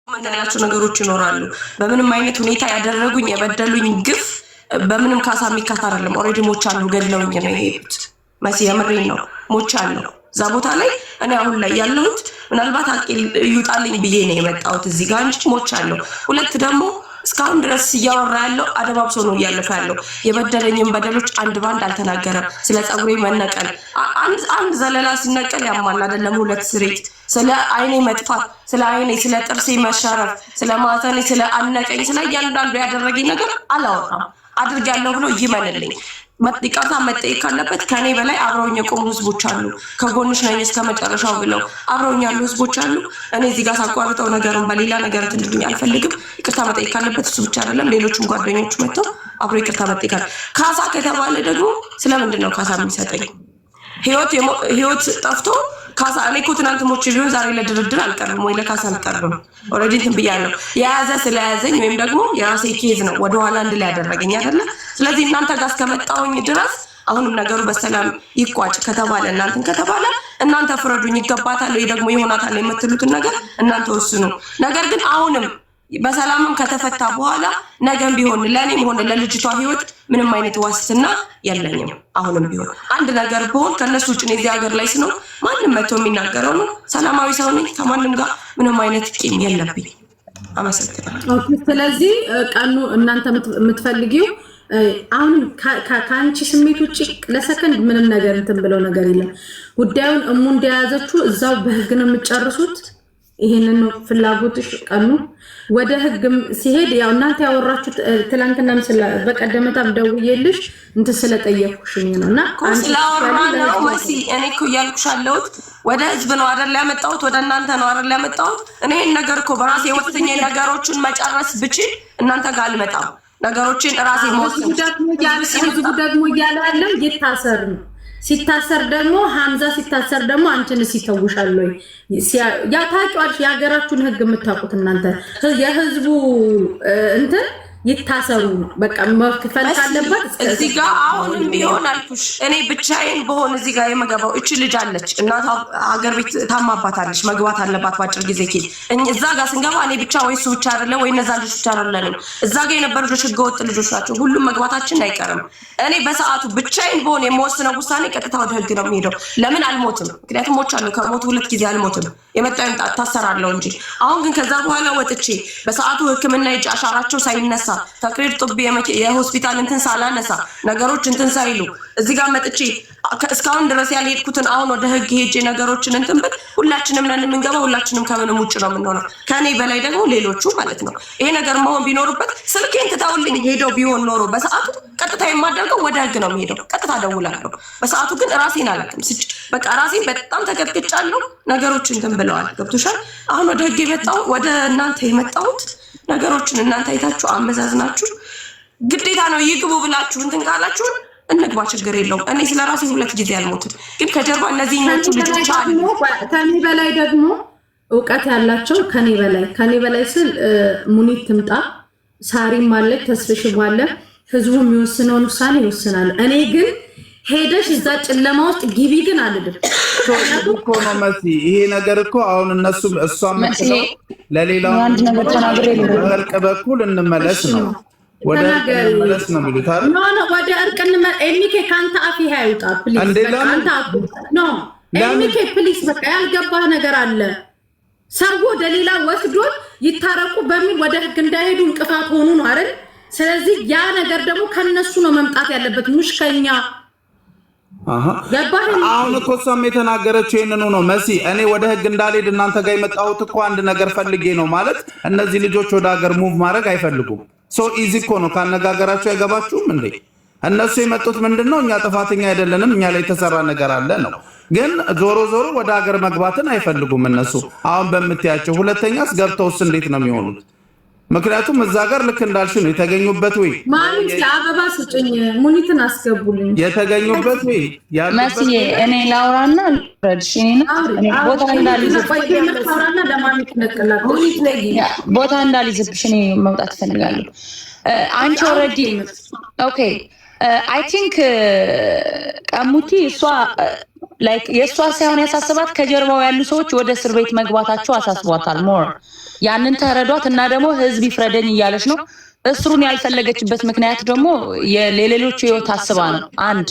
መንገላቸው ነገሮች ይኖራሉ በምንም አይነት ሁኔታ ያደረጉኝ የበደሉኝ ግፍ በምንም ካሳ የሚካታ አይደለም ኦሬዲ ሞቻለሁ ገድለውኝ ነው የሄዱት መሲ የምሬን ነው ሞቻለሁ እዛ ቦታ ላይ እኔ አሁን ላይ ያለሁት ምናልባት አቂል ይውጣልኝ ብዬ ነው የመጣሁት እዚህ ጋር እንጂ ሞቻለሁ ሁለት ደግሞ እስካሁን ድረስ እያወራ ያለው አደባብሶ ነው እያለፈ ያለው የበደለኝም በደሎች አንድ ባንድ አልተናገረም ስለ ጸጉሬ መነቀል አንድ ዘለላ ሲነቀል ያማል አይደለም ሁለት ስሬት ስለ አይኔ መጥፋት ስለ አይኔ ስለ ጥርሴ መሸረፍ ስለ ማተኔ ስለ አነቀኝ ስለ እያንዳንዱ ያደረገኝ ነገር አላወራም አድርጋለሁ ብሎ ይመንልኝ ይቅርታ መጠየቅ ካለበት ከኔ በላይ አብረውኝ የቆሙ ህዝቦች አሉ ከጎንሽ ነኝ እስከ መጨረሻው ብለው አብረውኝ ያሉ ህዝቦች አሉ እኔ እዚህ ጋር ሳቋርጠው ነገርን በሌላ ነገር ትንድኝ አልፈልግም ይቅርታ መጠየቅ ካለበት እሱ ብቻ አይደለም ሌሎችም ጓደኞቹ መጥተው አብሮ ይቅርታ መጠየቅ ካሳ ከተባለ ደግሞ ስለምንድን ነው ካሳ የሚሰጠኝ ህይወት ጠፍቶ ካሳ እኔ እኮ ትናንት ሞቼ ቢሆን ዛሬ ለድርድር አልቀርብም ወይ ለካሳ አልቀርብም ኦልሬዲ እንትን ብያለሁ የያዘ ስለያዘኝ ወይም ደግሞ የራሴ ኬዝ ነው ወደኋላ እንድል ያደረገኝ አይደለ ስለዚህ እናንተ ጋር እስከመጣሁኝ ድረስ አሁንም ነገሩ በሰላም ይቋጭ ከተባለ እናንተን ከተባለ እናንተ ፍረዱኝ ይገባታል ወይ ደግሞ ይሆናታል የምትሉትን ነገር እናንተ ወስኑ ነገር ግን አሁንም በሰላምም ከተፈታ በኋላ ነገም ቢሆን ለኔም ሆነ ለልጅቷ ህይወት ምንም አይነት ዋስትና የለኝም አሁንም ቢሆን አንድ ነገር ቢሆን ከነሱ ውጭ ነው እዚህ ሀገር ላይ ስኖር ማንንም መጥቶ የሚናገረው ነው ሰላማዊ ሰው ነኝ ከማንም ጋር ምንም አይነት ቂም የለብኝ አመሰግናለሁ ስለዚህ ቀኑ እናንተ የምትፈልጊው አሁን ካንቺ ስሜት ውጪ ለሰከንድ ምንም ነገር እንትን ብለው ነገር የለም ጉዳዩን እሙ እንደያዘችው እዛው በህግ ነው የምትጨርሱት ይሄንን ፍላጎትሽ ቀኑ ወደ ህግም ሲሄድ ያው እናንተ ያወራችሁ ትላንትናም በቀደመታም ደውዬልሽ እንት ስለጠየቅኩሽኝ ነውና አንቺላወራናው መሲ እኔ እኮ ያልኩሻለሁት ወደ ህዝብ ነው አይደል ያመጣሁት ወደ እናንተ ነው አይደል ያመጣሁት እኔ ነገር እኮ በራሴ ወጥተኛ ነገሮችን መጨረስ ብችል እናንተ ጋር አልመጣም ነገሮችን ራሴ ሞስም ደግሞ ያላለ ይታሰር ነው ሲታሰር ደግሞ ሐምዛ ሲታሰር ደግሞ አንቺን ሲተውሻል ወይ ያ ታውቂዋለሽ የሀገራችሁን ህግ የምታውቁት እናንተ የህዝቡ እንትን ይታሰሩ በቃ መፍከፈል ካለበት እዚህ ጋር አሁንም ቢሆን አልኩሽ እኔ ብቻዬን በሆነ እዚህ ጋር የመገባው እቺ ልጅ አለች እናቷ ሀገር ቤት ታማባታለች መግባት አለባት ባጭር ጊዜ ኪል እዛ ጋር ስንገባ እኔ ብቻ ወይ እሱ ብቻ አይደለም ወይ እነዛ ልጆች ብቻ አይደለም እዛ ጋር የነበሩ ልጆች ህገወጥ ልጆች ናቸው ሁሉም መግባታችን አይቀርም እኔ በሰዓቱ ብቻዬን በሆነ የምወስነው ውሳኔ ቀጥታ ወደ ህግ ነው የሚሄደው ለምን አልሞትም ምክንያቱም ሞቻለሁ ከሞት ሁለት ጊዜ አልሞትም የመጣው ታሰራለሁ እንጂ አሁን ግን ከዛ በኋላ ወጥቼ በሰዓቱ ህክምና እጅ አሻራቸው ሳይነሳ ተቅሪር ጥብ የሆስፒታል እንትን ሳላነሳ ነገሮች እንትን ሳይሉ እዚህ ጋር መጥቼ እስካሁን ድረስ ያልሄድኩትን አሁን ወደ ህግ ሄጄ ነገሮችን እንትን ብል ሁላችንም ነን የምንገባው ሁላችንም ከምንም ውጭ ነው የምንሆነው ከኔ በላይ ደግሞ ሌሎቹ ማለት ነው ይሄ ነገር መሆን ቢኖርበት ስልኬን ትታውልኝ ሄደው ቢሆን ኖሮ በሰዓቱ ቀጥታ የማደርገው ወደ ህግ ነው የሚሄደው ቀጥታ ደውላለሁ በሰዓቱ ግን ራሴን አላውቅም በቃ ራሴን በጣም ተቀጥቅጫለሁ ነገሮችን እንትን ብለዋል ገብቶሻል አሁን ወደ ህግ የመጣው ወደ እናንተ የመጣሁት ነገሮችን እናንተ አይታችሁ አመዛዝናችሁ ግዴታ ነው ይግቡ ብላችሁ እንትን ካላችሁ እንግባ ችግር የለውም እኔ ስለራሴ ሁለት ጊዜ አልሞትም ግን ከጀርባ እነዚህኞቹ ልጆች አሉ ከኔ በላይ ደግሞ ዕውቀት ያላቸው ከኔ በላይ ስል ሙኒት ትምጣ ሳሪም አለች ተስፍሽም አለ ህዝቡ የሚወስነውን ውሳኔ ይወስናል እኔ ግን ሄደሽ እዛ ጨለማ ውስጥ ግቢ ግን አልልም እኮ ነው መሲ ይሄ ነገር እኮ አሁን እሷም መጥተው ለሌላው አንድ ነገር ተናግሬ በእርቅ በኩል እንመለስ ነው ወደ እንመለስ ነው የሚሉት አይደል ኖ ወደ እርቅ እንመለስ ኤሚኬ ካንተ አፍ ይሄ አይውጣ ፕሊዝ ካንተ አፍ ኖ ኤሚኬ ፕሊዝ በቃ ያልገባህ ነገር አለ ሰው ወደ ሌላ ወስዶ ይታረቁ በሚል ወደ ህግ እንዳይሄዱ እንቅፋት ሆኑ ነው አይደል ስለዚህ ያ ነገር ደግሞ ከነሱ ነው መምጣት ያለበት ሙሽከኛ አሁን እኮ እሷም የተናገረችው ይሄንኑ ነው መሲ እኔ ወደ ህግ እንዳልሄድ እናንተ ጋር የመጣሁት እኮ አንድ ነገር ፈልጌ ነው ማለት እነዚህ ልጆች ወደ ሀገር ሙቭ ማድረግ አይፈልጉም ሶ ኢዚ እኮ ነው ካነጋገራቸው አይገባችሁም እንዴ እነሱ የመጡት ምንድነው እኛ ጥፋተኛ አይደለንም እኛ ላይ የተሰራ ነገር አለ ነው ግን ዞሮ ወደ ሀገር መግባትን አይፈልጉም እነሱ አሁን በምትያቸው ሁለተኛስ ገብተውስ እንዴት ነው የሚሆኑት ምክንያቱም እዛ ጋር ልክ እንዳልሽ ነው የተገኙበት ወይ ማንስ አበባ ስጭኝ ሙኒትን አስገቡልኝ የተገኙበት ወይ መስዬ እኔ ላውራና ረድሽ እኔ ቦታ እንዳልይዝብሽ እኔ መውጣት ፈልጋለሁ አንቺ ኦልሬዲ ኦኬ አይ ቲንክ ቀሙቲ እሷ ላይክ የሷ ሳይሆን ያሳስባት ከጀርባው ያሉ ሰዎች ወደ እስር ቤት መግባታቸው አሳስቧታል ሞር ያንን ተረዷት እና ደግሞ ህዝብ ይፍረደኝ እያለች ነው እስሩን ያልፈለገችበት ምክንያት ደግሞ የሌሎቹ ህይወት አስባ ነው አንድ